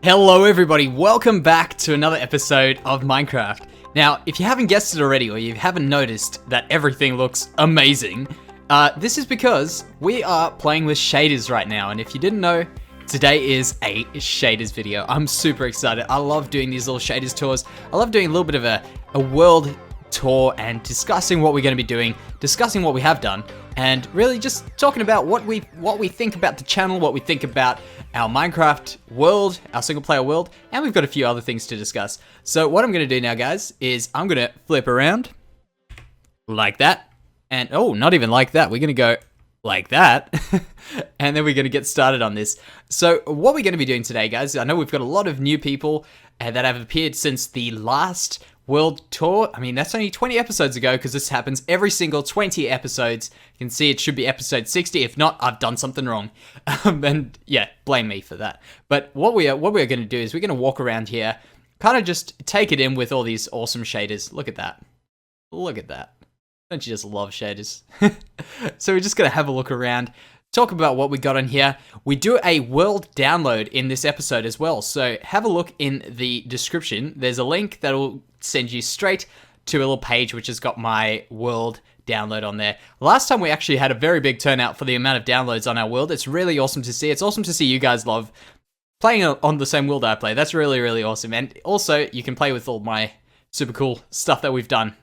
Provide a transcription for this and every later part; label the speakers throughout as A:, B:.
A: Hello everybody, welcome back to another episode of Minecraft. Now, if you haven't guessed it already or you haven't noticed that everything looks amazing, this is because we are playing with shaders right now, and if you didn't know, today is a shaders video. I'm super excited. I love doing these little shaders tours. I love doing a little bit of a world tour and discussing what we're going to be doing, discussing what we have done, and really just talking about what we think about the channel, what we think about our Minecraft world, our single player world, and we've got a few other things to discuss. So what I'm going to do now, guys, is I'm going to flip around like that, and oh, not even like that. We're going to go like that, and then we're going to get started on this. So what we're going to be doing today, guys, I know we've got a lot of new people that have appeared since the last world tour. I mean, that's only 20 episodes ago because this happens every single 20 episodes. You can see it should be episode 60. If not, I've done something wrong. And yeah, blame me for that. But what we're going to do is we're going to walk around here, kind of just take it in with all these awesome shaders. Look at that. Look at that. Don't you just love shaders? So we're just going to have a look around, talk about what we got on here. We do a world download in this episode as well, so have a look in the description. There's a link that will send you straight to a little page which has got my world download on there. Last time we actually had a very big turnout for the amount of downloads on our world. It's really awesome to see. It's awesome to see you guys love playing on the same world I play. That's really, really awesome. And also, you can play with all my super cool stuff that we've done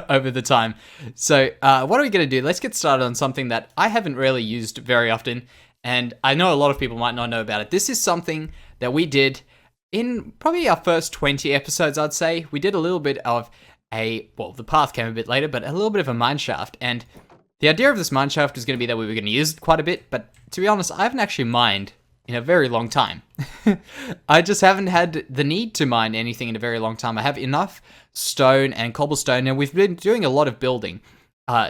A: over the time. So what are we going to do? Let's get started on something that I haven't really used very often, and I know a lot of people might not know about it. This is something that we did in probably our first 20 episodes, I'd say. We did a little bit of the path came a bit later, but a little bit of a mineshaft. And the idea of this mineshaft was going to be that we were going to use it quite a bit, but to be honest, I haven't actually mined in a very long time. I just haven't had the need to mine anything in a very long time. I have enough stone and cobblestone, and we've been doing a lot of building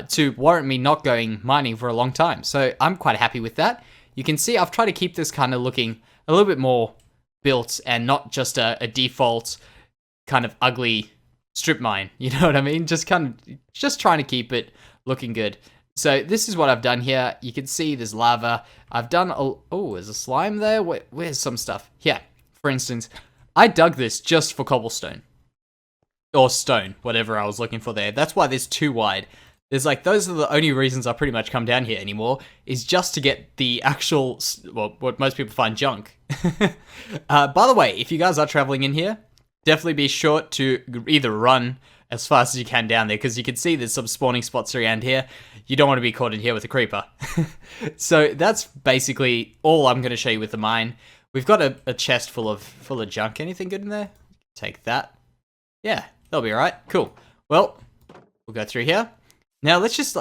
A: to warrant me not going mining for a long time. So I'm quite happy with that. You can see I've tried to keep this kind of looking a little bit more built and not just a default kind of ugly strip mine. You know what I mean? Just trying to keep it looking good. So this is what I've done here. You can see there's lava. I've done there's a slime there. Where's some stuff? Here, for instance, I dug this just for cobblestone. Or stone, whatever I was looking for there. That's why there's too wide. There's those are the only reasons I pretty much come down here anymore, is just to get the actual, well, what most people find junk. By the way, if you guys are traveling in here, definitely be sure to either run as fast as you can down there, because you can see there's some spawning spots around here. You don't want to be caught in here with a creeper. So that's basically all I'm going to show you with the mine. We've got a chest full of junk. Anything good in there? Take that. Yeah, that'll be alright. Cool. Well, we'll go through here. Now let's just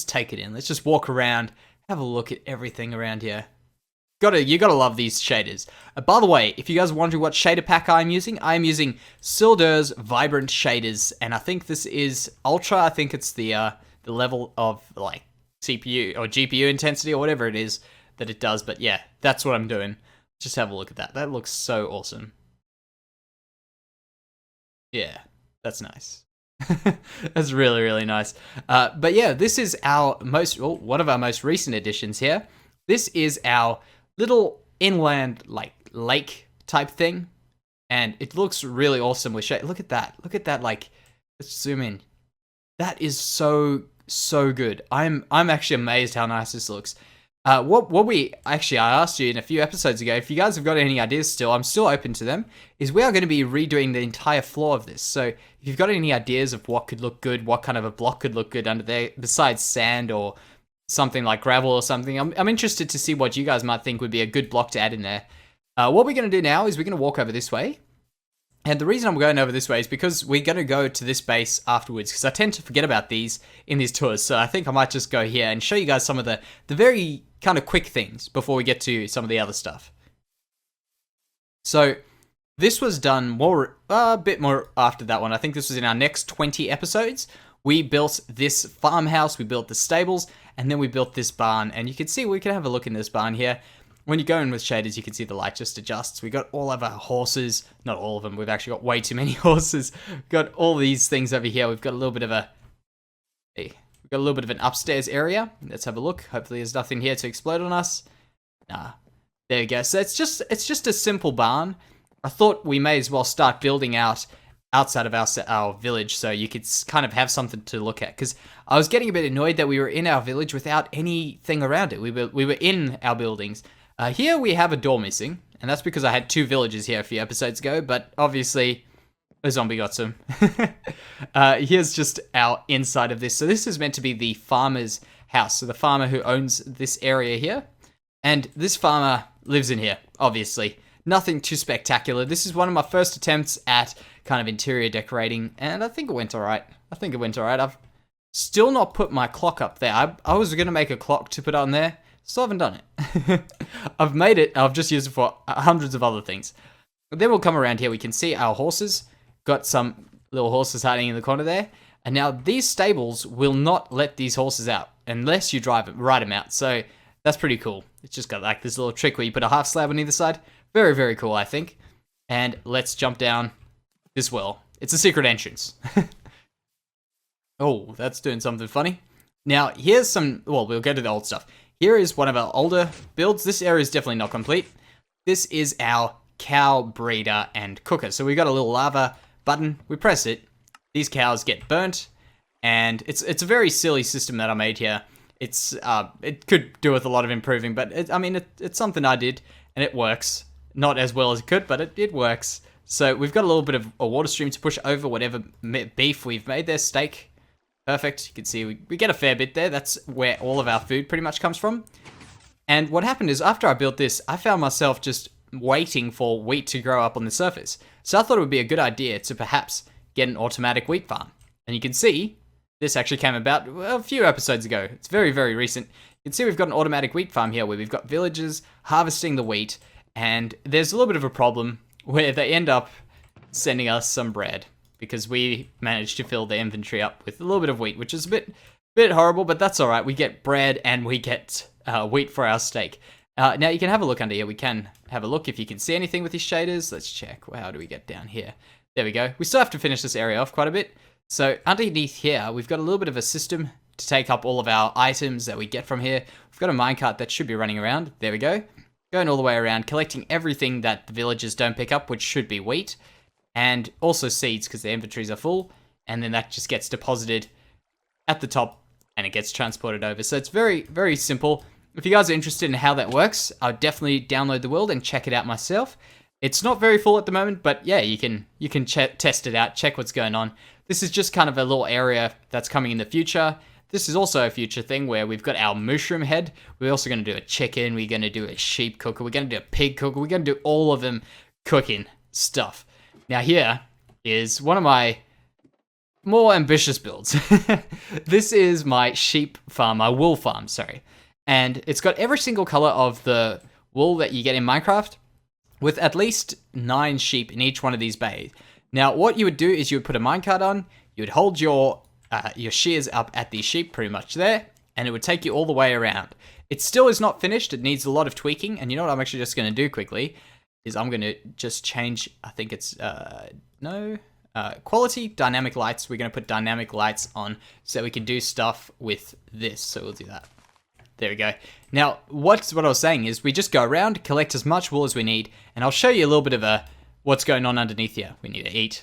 A: take it in. Let's just walk around, have a look at everything around here. You gotta love these shaders. By the way, if you guys are wondering what shader pack I'm using Silder's Vibrant Shaders, and I think this is Ultra. I think it's the level of CPU or GPU intensity or whatever it is that it does. But yeah, that's what I'm doing. Just have a look at that. That looks so awesome. Yeah, that's nice. That's really, really nice. But yeah, this is one of our most recent additions here. This is our little inland lake type thing, and it looks really awesome with shade. Look at that. Look at that. Let's zoom in. That is so good. I'm actually amazed how nice this looks. I asked you in a few episodes ago, if you guys have got any ideas still, I'm still open to them, is we are going to be redoing the entire floor of this. So if you've got any ideas of what could look good, what kind of a block could look good under there, besides sand or something like gravel or something, I'm interested to see what you guys might think would be a good block to add in there. What we're going to do now is we're going to walk over this way. And the reason I'm going over this way is because we're going to go to this base afterwards, because I tend to forget about these in these tours. So I think I might just go here and show you guys some of the very kind of quick things before we get to some of the other stuff. So this was done a bit more after that one. I think this was in our next 20 episodes. We built this farmhouse, we built the stables, and then we built this barn. And you can see, we can have a look in this barn here. When you go in with shaders, you can see the light just adjusts. We got all of our horses, not all of them. We've actually got way too many horses. We've got all these things over here. We've got a little bit of an upstairs area. Let's have a look. Hopefully there's nothing here to explode on us. Nah, there we go. So it's just a simple barn. I thought we may as well start building out outside of our village so you could kind of have something to look at. Because I was getting a bit annoyed that we were in our village without anything around it. We were in our buildings. Here we have a door missing, and that's because I had 2 villagers here a few episodes ago, but obviously a zombie got some. Here's just our inside of this. So this is meant to be the farmer's house. So the farmer who owns this area here. And this farmer lives in here, obviously. Nothing too spectacular. This is one of my first attempts at kind of interior decorating, and I think it went alright. I've still not put my clock up there. I was going to make a clock to put on there. Still haven't done it. I've made it. I've just used it for hundreds of other things. But then we'll come around here. We can see our horses. Got some little horses hiding in the corner there. And now these stables will not let these horses out unless you ride them out. So that's pretty cool. It's just got like this little trick where you put a half slab on either side. Very, very cool, I think. And let's jump down this well. It's a secret entrance. Oh, that's doing something funny. Now, here's some... Well, we'll go to the old stuff. Here is one of our older builds. This area is definitely not complete. This is our cow breeder and cooker. So we got a little lava button. We press it. These cows get burnt. And it's a very silly system that I made here. It could do with a lot of improving, but it's something I did, and it works. Not as well as it could, but it works. So we've got a little bit of a water stream to push over whatever beef we've made there. Steak. Perfect. You can see we get a fair bit there. That's where all of our food pretty much comes from. And what happened is after I built this, I found myself just waiting for wheat to grow up on the surface. So I thought it would be a good idea to perhaps get an automatic wheat farm. And you can see this actually came about a few episodes ago. It's very, very recent. You can see we've got an automatic wheat farm here where we've got villagers harvesting the wheat. And there's a little bit of a problem where they end up sending us some bread because we managed to fill the inventory up with a little bit of wheat, which is a bit horrible, but that's all right. We get bread and we get wheat for our steak. Now you can have a look under here. We can have a look if you can see anything with these shaders. Let's check. Well, how do we get down here? There we go. We still have to finish this area off quite a bit. So underneath here, we've got a little bit of a system to take up all of our items that we get from here. We've got a minecart that should be running around. There we go. Going all the way around, collecting everything that the villagers don't pick up, which should be wheat. And also seeds, because their inventories are full. And then that just gets deposited at the top, and it gets transported over. So it's very, very simple. If you guys are interested in how that works, I'll definitely download the world and check it out myself. It's not very full at the moment, but yeah, you can test it out, check what's going on. This is just kind of a little area that's coming in the future. This is also a future thing where we've got our mushroom head. We're also going to do a chicken. We're going to do a sheep cooker. We're going to do a pig cooker. We're going to do all of them cooking stuff. Now here is one of my more ambitious builds. This is my sheep farm, my wool farm, sorry. And it's got every single color of the wool that you get in Minecraft with at least 9 sheep in each one of these bays. Now what you would do is you would put a minecart on, you would hold your shears up at the sheep pretty much there, and it would take you all the way around. It still is not finished. It needs a lot of tweaking, and you know what I'm actually just going to do quickly is I'm going to just change, I think it's, quality, dynamic lights. We're going to put dynamic lights on so we can do stuff with this. So we'll do that. There we go. Now, what I was saying is we just go around, collect as much wool as we need, and I'll show you a little bit of what's going on underneath here. We need to eat.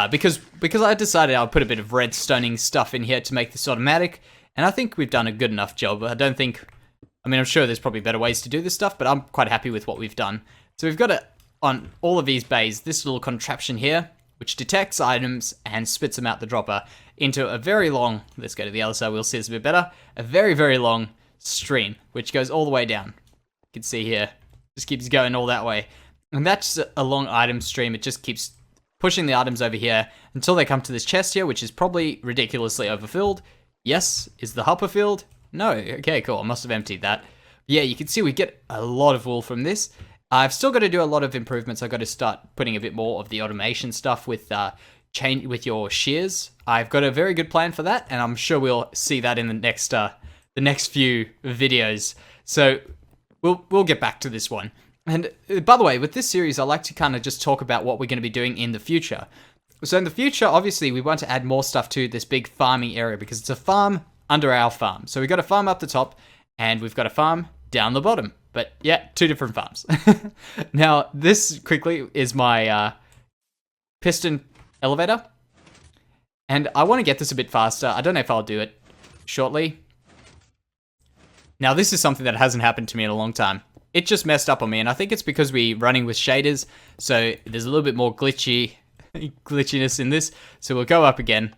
A: Because I decided I'll put a bit of redstoning stuff in here to make this automatic, and I think we've done a good enough job. I'm sure there's probably better ways to do this stuff, but I'm quite happy with what we've done. So we've got on all of these bays, this little contraption here, which detects items and spits them out the dropper into a very long, let's go to the other side, we'll see this a bit better, a very, very long stream, which goes all the way down. You can see here, just keeps going all that way. And that's a long item stream. It just keeps pushing the items over here until they come to this chest here, which is probably ridiculously overfilled. Yes, is the hopper filled? No, okay, cool, I must have emptied that. Yeah, you can see we get a lot of wool from this. I've still got to do a lot of improvements. I've got to start putting a bit more of the automation stuff with your shears. I've got a very good plan for that, and I'm sure we'll see that in the next few videos. So we'll get back to this one. And by the way, with this series, I like to kind of just talk about what we're going to be doing in the future. So in the future, obviously, we want to add more stuff to this big farming area because it's a farm under our farm. So we've got a farm up the top, and we've got a farm down the bottom. But yeah, 2 different farms. Now, this quickly is my piston elevator. And I want to get this a bit faster. I don't know if I'll do it shortly. Now, this is something that hasn't happened to me in a long time. It just messed up on me, and I think it's because we're running with shaders, so there's a little bit more glitchiness in this. So we'll go up again.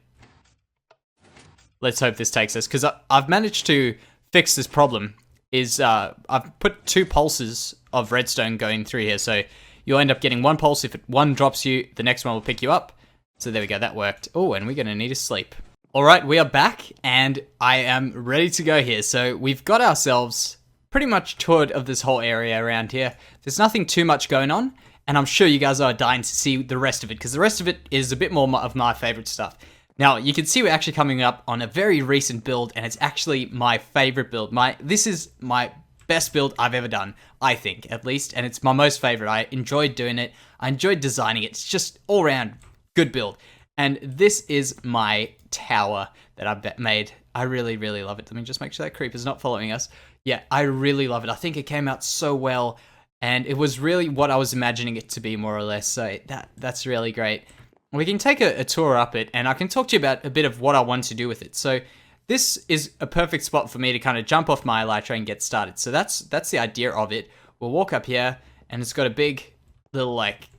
A: Let's hope this takes us, because I've managed to fix this problem. I've put 2 pulses of redstone going through here, so you'll end up getting 1 pulse. If one drops you, the next one will pick you up. So there we go, that worked. Oh, and we're going to need a sleep. All right, we are back, and I am ready to go here. So we've got ourselves pretty much toured of this whole area around here. There's nothing too much going on, and I'm sure you guys are dying to see the rest of it, because the rest of it is a bit more of my favorite stuff. Now, you can see we're actually coming up on a very recent build, and it's actually my favorite build. This is my best build I've ever done, I think, at least, and it's my most favorite. I enjoyed doing it. I enjoyed designing it. It's just all around good build. And this is my tower that I've made. I really, really love it. Let me just make sure that creeper's not following us. Yeah, I really love it. I think it came out so well, and it was really what I was imagining it to be, more or less. So that's really great. We can take a tour up it, and I can talk to you about a bit of what I want to do with it. So this is a perfect spot for me to kind of jump off my elytra and get started. So that's the idea of it. We'll walk up here, and it's got a big little, like,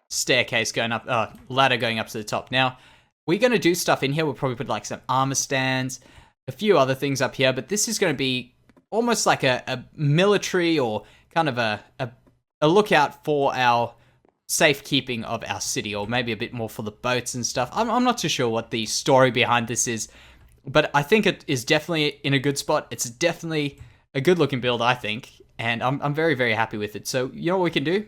A: staircase going up, ladder going up to the top. Now, we're going to do stuff in here. We'll probably put like some armor stands, a few other things up here, but this is going to be almost like a military, or kind of a lookout for our safekeeping of our city, or maybe a bit more for the boats and stuff. I'm not too sure what the story behind this is, but I think it is definitely in a good spot. It's definitely a good looking build, I think, and I'm very, very happy with it. So you know what we can do?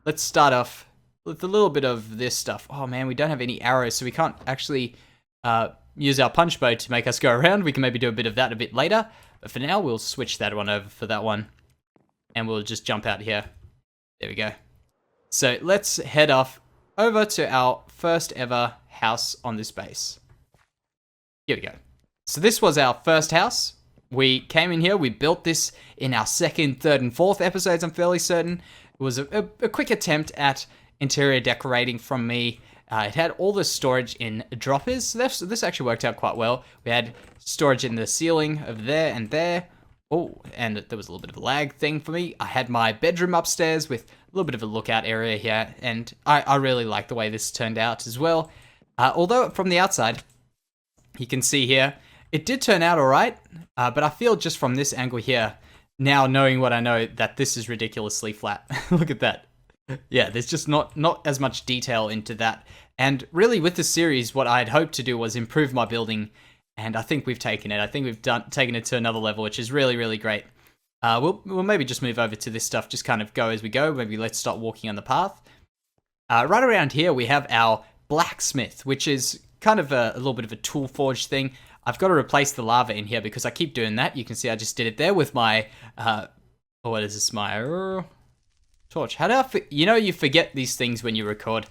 A: Let's start off with a little bit of this stuff. Oh man, we don't have any arrows, so we can't actually use our punch bow to make us go around. We can maybe do a bit of that a bit later, but for now, we'll switch that one over for that one, and we'll just jump out here. There we go. So let's head off over to our first ever house on this base. Here we go. So this was our first house. We came in here, we built this in our 2nd, 3rd, and 4th episodes, I'm fairly certain. It was a quick attempt at interior decorating from me. It had all the storage in droppers, so this actually worked out quite well. We had storage in the ceiling over there and there. Oh, and there was a little bit of a lag thing for me. I had my bedroom upstairs with a little bit of a lookout area here, and I really like the way this turned out as well. Although from the outside, you can see here, it did turn out alright, but I feel just from this angle here, now knowing what I know, that this is ridiculously flat. Look at that. Yeah, there's just not as much detail into that. And really with this series, what I'd hoped to do was improve my building, and I think we've taken it. I think we've taken it to another level, which is really, really great. We'll maybe just move over to this stuff, just kind of go as we go. Maybe let's start walking on the path. Right around here, we have our blacksmith, which is kind of a little bit of a tool forge thing. I've got to replace the lava in here because I keep doing that. You can see I just did it there with my, what is this, my torch. How do you forget these things when you record.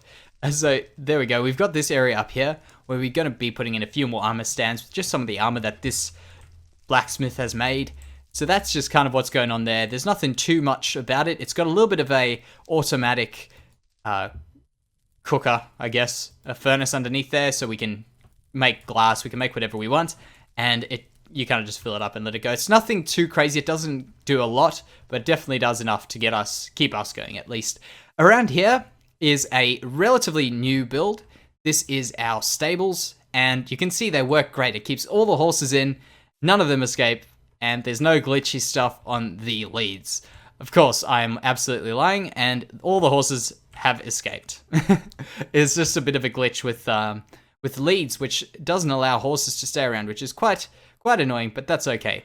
A: So there we go. We've got this area up here where we're going to be putting in a few more armor stands with just some of the armor that this blacksmith has made. So that's just kind of what's going on there. There's nothing too much about it. It's got a little bit of a automatic cooker, I guess, a furnace underneath there, so we can make glass, we can make whatever we want, and you kind of just fill it up and let it go. It's nothing too crazy. It doesn't do a lot, but it definitely does enough to keep us going, at least. Around here is a relatively new build. This is our stables, and you can see they work great. It keeps all the horses in, none of them escape, and there's no glitchy stuff on the leads. Of course, I am absolutely lying, and all the horses have escaped. It's just a bit of a glitch with leads, which doesn't allow horses to stay around, which is quite annoying, but that's okay.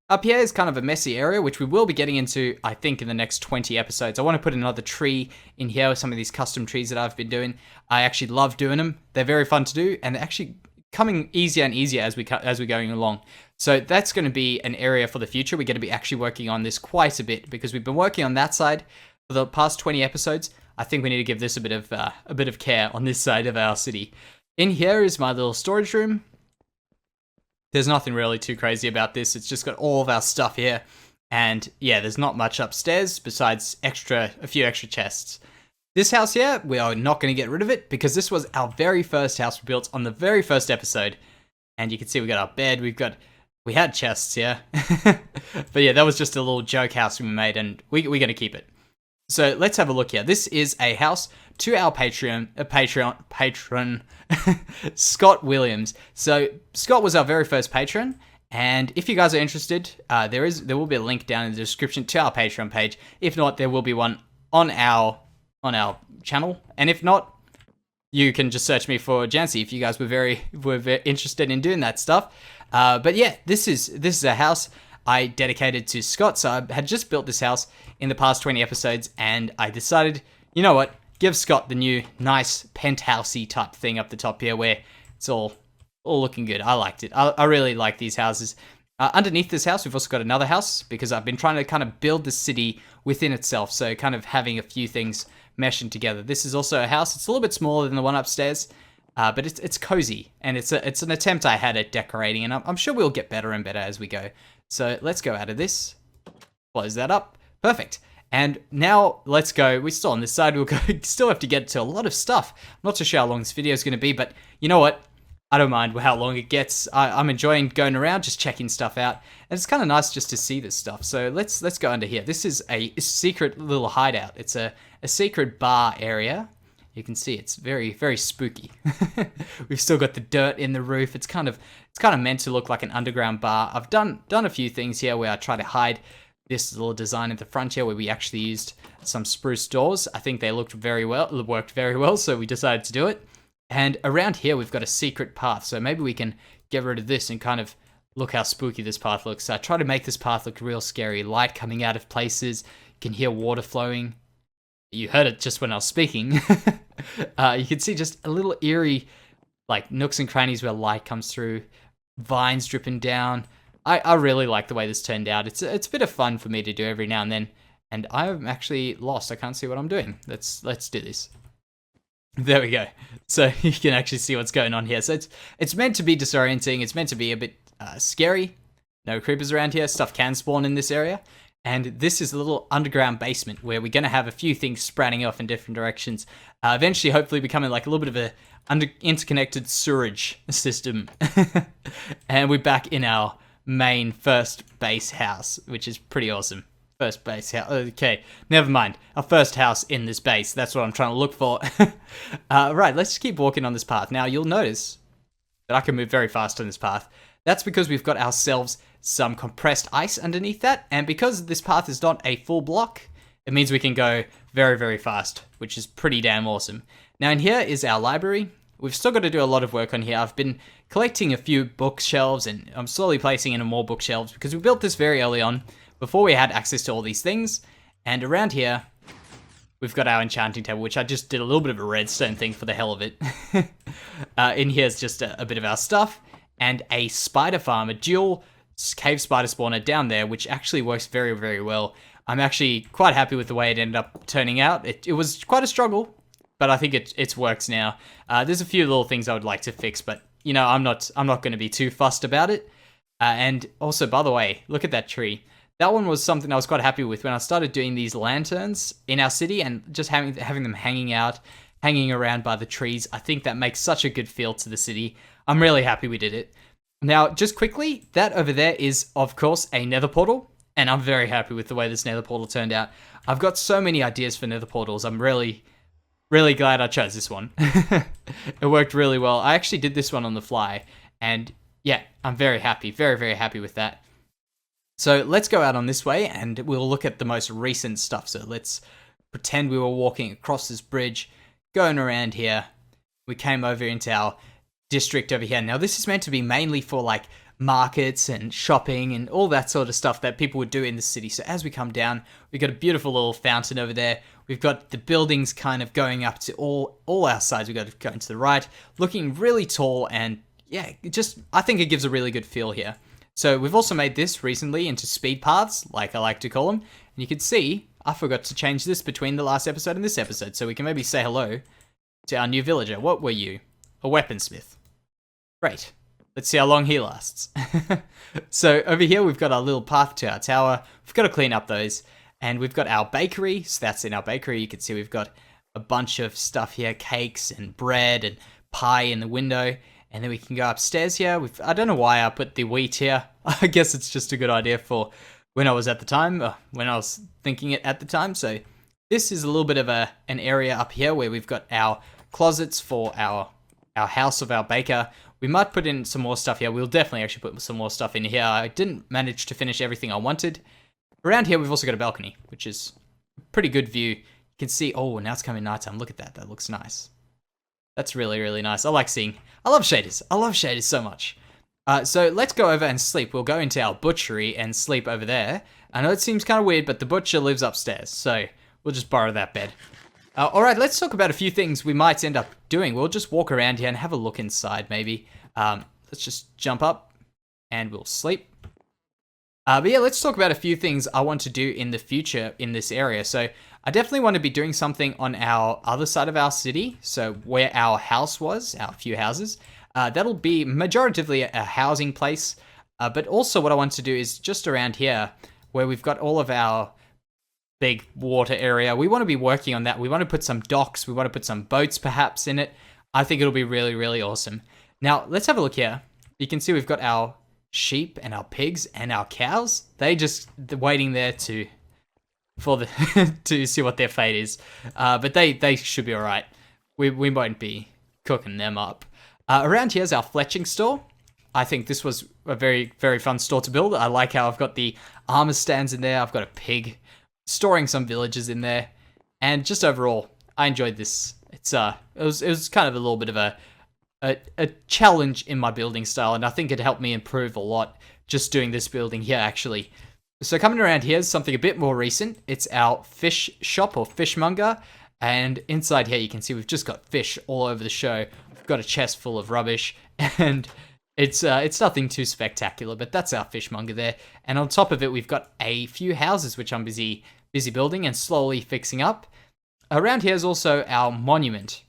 A: Up here is kind of a messy area, which we will be getting into, I think, in the next 20 episodes. I want to put another tree in here with some of these custom trees that I've been doing. I actually love doing them. They're very fun to do, and they're actually coming easier and easier as we're going along. So that's going to be an area for the future. We're going to be actually working on this quite a bit because we've been working on that side for the past 20 episodes. I think we need to give this a bit of care on this side of our city. In here is my little storage room. There's nothing really too crazy about this. It's just got all of our stuff here. And yeah, there's not much upstairs besides a few extra chests. This house here, we are not going to get rid of it because this was our very first house we built on the very first episode. And you can see we got our bed, we had chests here. But yeah, that was just a little joke house we made, and we're going to keep it. So let's have a look here. This is a house to our patron, Scott Williams. So Scott was our very first patron, and if you guys are interested, there will be a link down in the description to our Patreon page. If not, there will be one on our channel, and if not, you can just search me for Jansey if you guys were very interested in doing that stuff. But yeah, this is a house I dedicated to Scott. So I had just built this house in the past 20 episodes, and I decided, you know what, give Scott the new nice penthousey type thing up the top here where it's all looking good. I liked it. I really like these houses. Underneath this house, we've also got another house because I've been trying to kind of build the city within itself. So kind of having a few things meshing together. This is also a house. It's a little bit smaller than the one upstairs, but it's cozy, and it's an attempt I had at decorating, and I'm sure we'll get better and better as we go. So let's go out of this, close that up, perfect. And now let's go. We're still on this side. We'll still have to get to a lot of stuff. I'm not too sure how long this video is going to be, but you know what? I don't mind how long it gets. I'm enjoying going around, just checking stuff out, and it's kind of nice just to see this stuff. So let's go under here. This is a secret little hideout. It's a secret bar area. You can see it's very, very spooky. We've still got the dirt in the roof. It's kind of meant to look like an underground bar. I've done a few things here where I try to hide this little design at the front here, where we actually used some spruce doors. I think they worked very well, so we decided to do it. And around here, we've got a secret path. So maybe we can get rid of this and kind of look how spooky this path looks. So I try to make this path look real scary. Light coming out of places. You can hear water flowing. You heard it just when I was speaking. You can see just a little eerie, like, nooks and crannies where light comes through. Vines dripping down. I really like the way this turned out. It's a bit of fun for me to do every now and then. And I'm actually lost. I can't see what I'm doing. Let's do this. There we go. So you can actually see what's going on here. So it's meant to be disorienting. It's meant to be a bit scary. No creepers around here. Stuff can spawn in this area. And this is a little underground basement where we're going to have a few things sprouting off in different directions. Eventually, hopefully becoming like a little bit of a interconnected sewerage system. And we're back in our main first base house, which is pretty awesome. First base house. Okay, never mind. Our first house in this base. That's what I'm trying to look for. Right, let's just keep walking on this path. Now, you'll notice that I can move very fast on this path. That's because we've got ourselves some compressed ice underneath that. And because this path is not a full block, it means we can go very, very fast, which is pretty damn awesome. Now, in here is our library. We've still got to do a lot of work on here. I've been collecting a few bookshelves, and I'm slowly placing in more bookshelves because we built this very early on, before we had access to all these things. And around here, we've got our enchanting table, which I just did a little bit of a redstone thing for the hell of it. In here's just a bit of our stuff, and a spider farm, a dual cave spider spawner down there, which actually works very, very well. I'm actually quite happy with the way it ended up turning out. It was quite a struggle, but I think it works now. There's a few little things I would like to fix, but you know, I'm not going to be too fussed about it. And also, by the way, look at that tree. That one was something I was quite happy with when I started doing these lanterns in our city and just having them hanging around by the trees. I think that makes such a good feel to the city. I'm really happy we did it. Now, just quickly, that over there is, of course, a nether portal, and I'm very happy with the way this nether portal turned out. I've got so many ideas for nether portals. I'm really, really glad I chose this one. It worked really well. I actually did this one on the fly, and yeah, I'm very happy, very, very happy with that. So let's go out on this way and we'll look at the most recent stuff. So let's pretend we were walking across this bridge, going around here. We came over into our district over here. Now this is meant to be mainly for like markets and shopping and all that sort of stuff that people would do in the city. So as we come down, we've got a beautiful little fountain over there. We've got the buildings kind of going up to all our sides. We've got to go into the right, looking really tall, and yeah, I think it gives a really good feel here. So we've also made this recently into speed paths, like I like to call them. And you can see, I forgot to change this between the last episode and this episode. So we can maybe say hello to our new villager. What were you? A weaponsmith. Great. Let's see how long he lasts. So over here, we've got our little path to our tower. We've got to clean up those. And we've got our bakery. So that's in our bakery. You can see we've got a bunch of stuff here. Cakes and bread and pie in the window. And then we can go upstairs here. I don't know why I put the wheat here. I guess it's just a good idea for when I was at the time. When I was thinking it at the time. So this is a little bit of an area up here where we've got our closets for our house of our baker. We might put in some more stuff here. We'll definitely actually put some more stuff in here. I didn't manage to finish everything I wanted. Around here, we've also got a balcony, which is a pretty good view. You can see, oh, now it's coming nighttime. Look at that. That looks nice. That's really, really nice. I love shaders. I love shaders so much. So let's go over and sleep. We'll go into our butchery and sleep over there. I know it seems kind of weird, but the butcher lives upstairs. So we'll just borrow that bed. All right, let's talk about a few things we might end up doing. We'll just walk around here and have a look inside, maybe. Let's just jump up and we'll sleep. But yeah, let's talk about a few things I want to do in the future in this area. So I definitely want to be doing something on our other side of our city. So where our house was, our few houses. That'll be majoritively a housing place. But also what I want to do is just around here where we've got all of our big water area. We want to be working on that. We want to put some docks. We want to put some boats perhaps in it. I think it'll be really, really awesome. Now, let's have a look here. You can see we've got our sheep and our pigs and our cows. They're waiting there to see what their fate is. But they should be all right. We won't be cooking them up. Around here's our fletching store. I think this was a very, very fun store to build. I like how I've got the armor stands in there. I've got a pig, storing some villagers in there, and just overall, I enjoyed this. It was kind of a little bit of a challenge in my building style, and I think it helped me improve a lot just doing this building here, actually. So coming around here is something a bit more recent. It's our fish shop or fishmonger, and inside here you can see we've just got fish all over the show. We've got a chest full of rubbish, and it's nothing too spectacular, but that's our fishmonger there. And on top of it, we've got a few houses which I'm busy building and slowly fixing up. Around here is also our monument.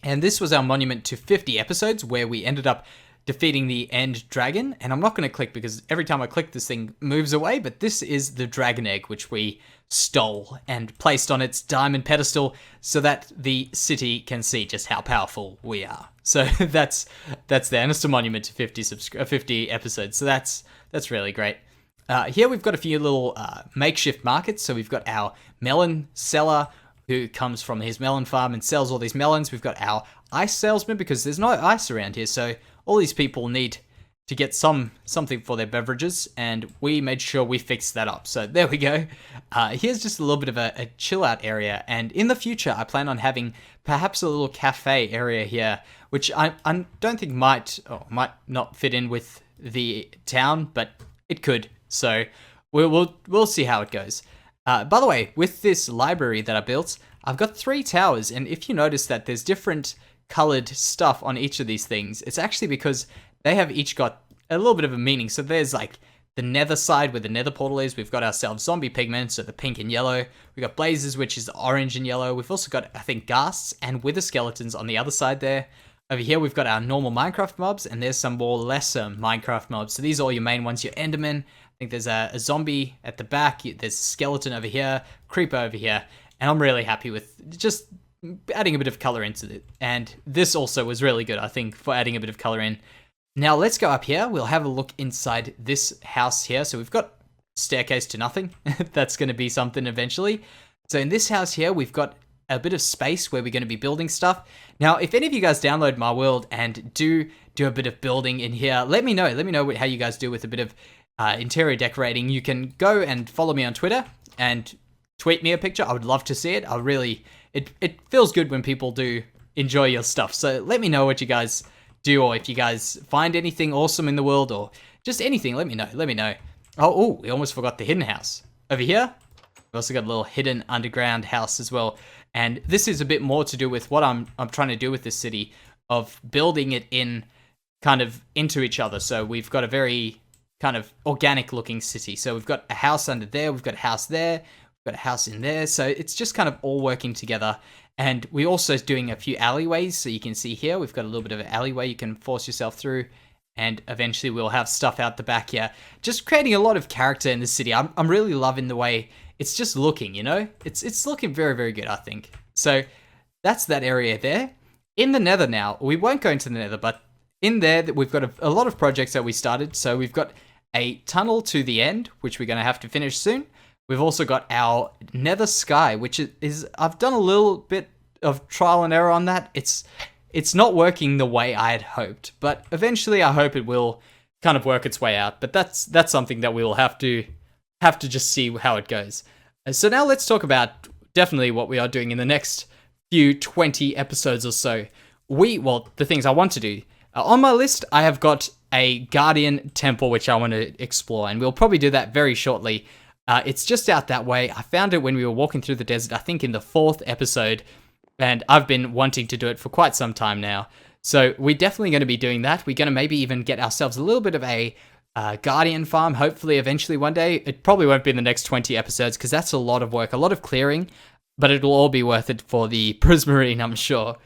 A: And this was our monument to 50 episodes where we ended up defeating the end dragon. And I'm not going to click because every time I click this thing moves away, but this is the dragon egg which we stole and placed on its diamond pedestal so that the city can see just how powerful we are. So that's there, and it's a monument to 50 episodes. So that's really great. Here we've got a few little makeshift markets. So we've got our melon seller who comes from his melon farm and sells all these melons. We've got our ice salesman because there's no ice around here. So all these people need to get something for their beverages, and we made sure we fixed that up. So there we go. Here's just a little bit of a chill out area, and in the future I plan on having perhaps a little cafe area here, which I don't think might not fit in with the town, but it could. So we'll see how it goes. By the way, with this library that I built, I've got 3 towers, and if you notice that there's different colored stuff on each of these things, it's actually because they have each got a little bit of a meaning. So there's like the nether side where the nether portal is. We've got ourselves zombie pigmen, so the pink and yellow. We've got blazes, which is the orange and yellow. We've also got, I think, ghasts and wither skeletons on the other side there. Over here, we've got our normal Minecraft mobs, and there's some more lesser Minecraft mobs. So these are all your main ones, your endermen. I think there's a zombie at the back. There's a skeleton over here, creeper over here. And I'm really happy with just adding a bit of color into it. And this also was really good, I think, for adding a bit of color in. Now let's go up here. We'll have a look inside this house here. So we've got staircase to nothing. That's going to be something eventually. So in this house here, we've got a bit of space where we're going to be building stuff. Now, if any of you guys download my world and do a bit of building in here, let me know. Let me know how you guys do with a bit of interior decorating. You can go and follow me on Twitter and tweet me a picture. I would love to see it. It feels good when people do enjoy your stuff. So let me know what you guys do, or if you guys find anything awesome in the world, or just anything, let me know. Oh, we almost forgot the hidden house. Over here, we've also got a little hidden underground house as well. And this is a bit more to do with what I'm trying to do with this city, of building it in kind of into each other. So we've got a very kind of organic looking city. So we've got a house under there, we've got a house there, we've got a house in there. So it's just kind of all working together. And we're also doing a few alleyways. So you can see here, we've got a little bit of an alleyway you can force yourself through. and eventually we'll have stuff out the back here. Just creating a lot of character in the city. I'm really loving the way it's just looking, you know? It's looking very, very good, I think. So that's that area there. In the nether now, we won't go into the nether, but in there we've got a lot of projects that we started. So we've got a tunnel to the end, which we're going to have to finish soon. We've also got our nether sky, which is I've done a little bit of trial and error on that. It's not working the way I had hoped, but eventually I hope it will kind of work its way out. But that's something that we will have to just see how it goes. So now let's talk about definitely what we are doing in the next few 20 episodes or so. The things I want to do. On my list, I have got a guardian temple which I want to explore, and we'll probably do that very shortly. It's just out that way. I found it when we were walking through the desert, I think in the 4th episode, and I've been wanting to do it for quite some time now. So we're definitely going to be doing that. We're going to maybe even get ourselves a little bit of a guardian farm, hopefully eventually one day. It probably won't be in the next 20 episodes because that's a lot of work, a lot of clearing, but it'll all be worth it for the prismarine, I'm sure.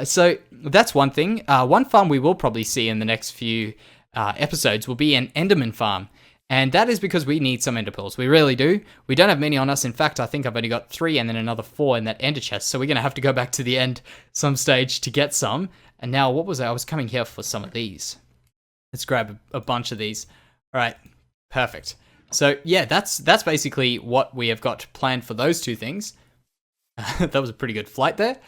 A: So that's one thing. One farm we will probably see in the next few episodes will be an enderman farm. And that is because we need some ender pearls. We really do. We don't have many on us. In fact, I think I've only got 3 and then another 4 in that ender chest. So we're going to have to go back to the end some stage to get some. And now, what was I? I was coming here for some of these. Let's grab a bunch of these. All right, perfect. So yeah, that's basically what we have got planned for those 2 things. That was a pretty good flight there.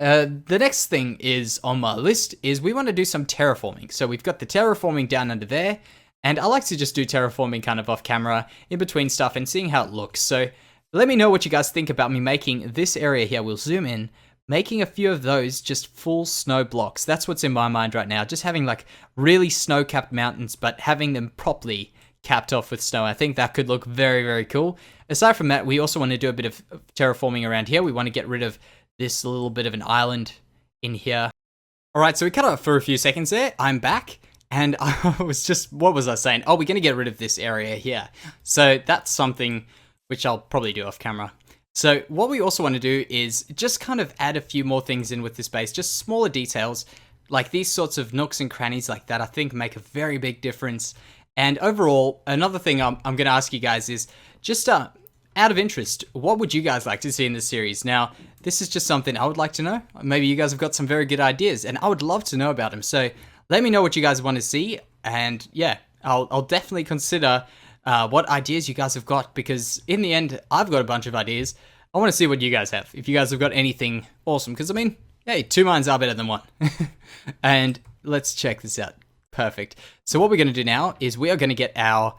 A: The next thing is on my list is we want to do some terraforming. So we've got the terraforming down under there. And I like to just do terraforming kind of off camera in between stuff and seeing how it looks. So let me know what you guys think about me making this area here. We'll zoom in, making a few of those just full snow blocks. That's what's in my mind right now. Just having like really snow-capped mountains, but having them properly capped off with snow. I think that could look very, very cool. Aside from that, we also want to do a bit of terraforming around here. We want to get rid of this little bit of an island in here. All right, so we cut off for a few seconds there. I'm back. And I was just, what was I saying? Oh, we're going to get rid of this area here. So that's something which I'll probably do off camera. So what we also want to do is just kind of add a few more things in with this base, just smaller details, like these sorts of nooks and crannies like that, I think make a very big difference. And overall, another thing I'm going to ask you guys is just out of interest, what would you guys like to see in this series? Now, this is just something I would like to know. Maybe you guys have got some very good ideas, and I would love to know about them. So let me know what you guys want to see, and yeah, I'll definitely consider what ideas you guys have got, because in the end, I've got a bunch of ideas. I want to see what you guys have, if you guys have got anything awesome, because I mean, hey, 2 minds are better than 1. And let's check this out. Perfect. So what we're going to do now is we are going to get our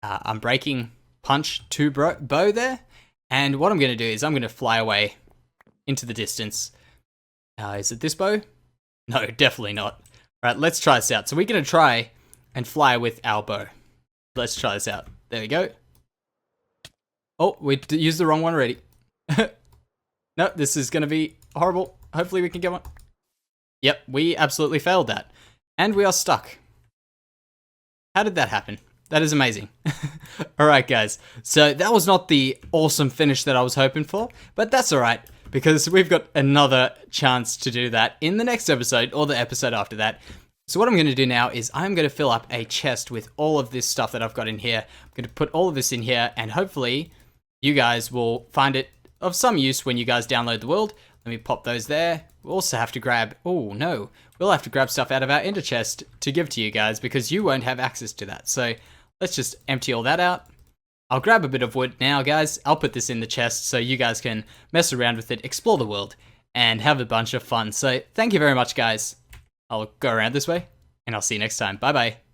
A: Unbreaking Punch 2 bow there, and what I'm going to do is I'm going to fly away into the distance. Is it this bow? No, definitely not. Alright, let's try this out. So we're going to try and fly with our bow. Let's try this out. There we go. Oh, we used the wrong one already. No, this is going to be horrible. Hopefully we can get one. Yep, we absolutely failed that. And we are stuck. How did that happen? That is amazing. Alright guys, so that was not the awesome finish that I was hoping for, but that's alright, because we've got another chance to do that in the next episode, or the episode after that. So what I'm going to do now is I'm going to fill up a chest with all of this stuff that I've got in here. I'm going to put all of this in here, and hopefully you guys will find it of some use when you guys download the world. Let me pop those there. We'll also have to grab, oh no, we'll have to grab stuff out of our ender chest to give to you guys, because you won't have access to that. So let's just empty all that out. I'll grab a bit of wood now, guys. I'll put this in the chest so you guys can mess around with it, explore the world, and have a bunch of fun. So thank you very much, guys. I'll go around this way, and I'll see you next time. Bye-bye.